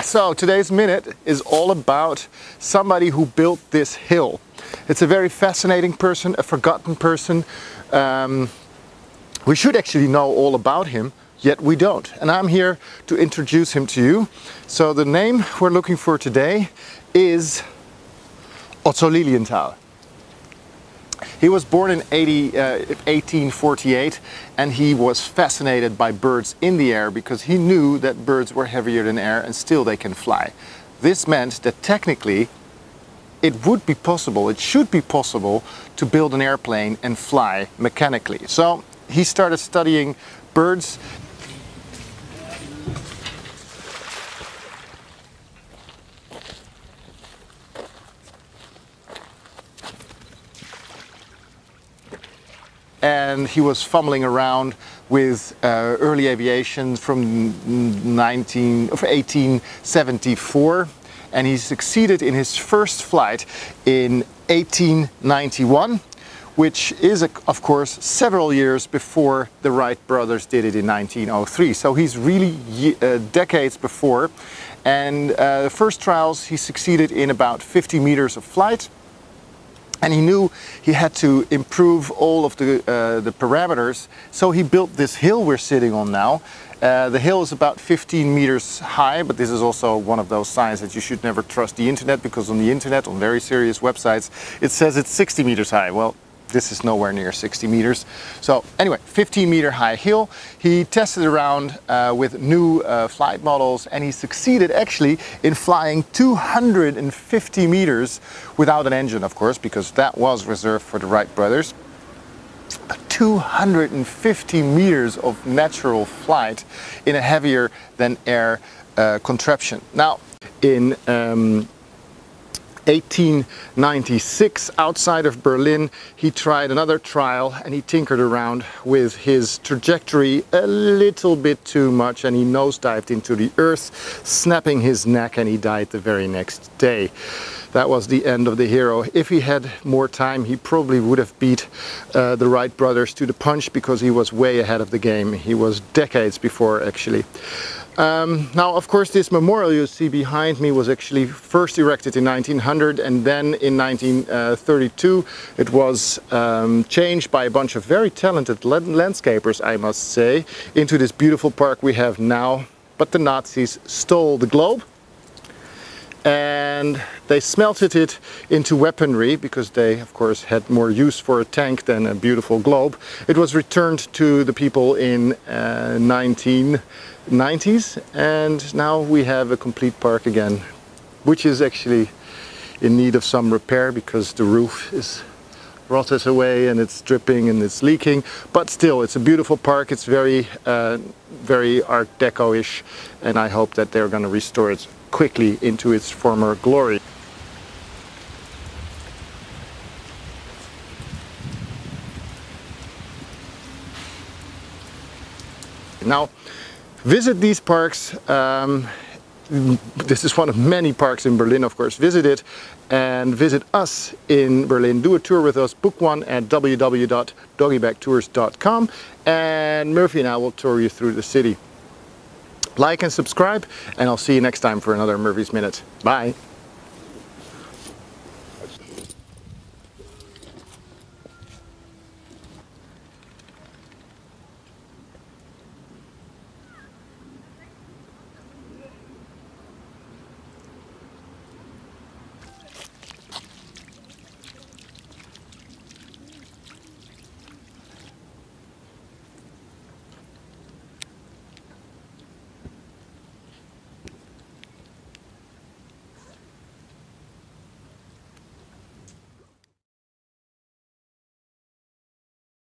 So today's minute is all about somebody who built this hill. It's a very fascinating person, a forgotten person. We should actually know all about him, yet we don't. And I'm here to introduce him to you. So the name we're looking for today is Otto Lilienthal. He was born in 1848 and he was fascinated by birds in the air because he knew that birds were heavier than air and still they can fly. This meant that technically it would be possible, it should be possible to build an airplane and fly mechanically. So he started studying birds. And he was fumbling around with early aviation from 1874, and he succeeded in his first flight in 1891, which is of course several years before the Wright brothers did it in 1903. So he's really decades before, and the first trials he succeeded in about 50 meters of flight. And he knew he had to improve all of the parameters, so he built this hill we're sitting on now. The hill is about 15 meters high, but this is also one of those signs that you should never trust the internet, because on the internet, on very serious websites, it says it's 60 meters high. Well, this is nowhere near 60 meters. So anyway, 15-meter high hill. He tested around with new flight models, and he succeeded actually in flying 250 meters without an engine, of course, because that was reserved for the Wright brothers. 250 meters of natural flight in a heavier than air contraption. Now, in 1896, outside of Berlin, he tried another trial and he tinkered around with his trajectory a little bit too much, and he nosedived into the earth, snapping his neck, and he died the very next day. That was the end of the hero. If he had more time, he probably would have beat the Wright brothers to the punch, because he was way ahead of the game. He was decades before, actually. Now, of course, this memorial you see behind me was actually first erected in 1900, and then in 1932 it was changed by a bunch of very talented landscapers, I must say, into this beautiful park we have now. But the Nazis stole the globe and they smelted it into weaponry, because they of course had more use for a tank than a beautiful globe. It was returned to the people in 1990s, and now we have a complete park again, which is actually in need of some repair because the roof is rotted away and it's dripping and it's leaking. But still, it's a beautiful park. It's very Art Deco-ish, and I hope that they're going to restore it quickly into its former glory. Now, visit these parks. This is one of many parks in Berlin, of course. Visit it and visit us in Berlin. Do a tour with us. Book one at www.doggybagtours.com, and Murphy and I will tour you through the city. Like and subscribe, and I'll see you next time for another Murphy's Minute. Bye!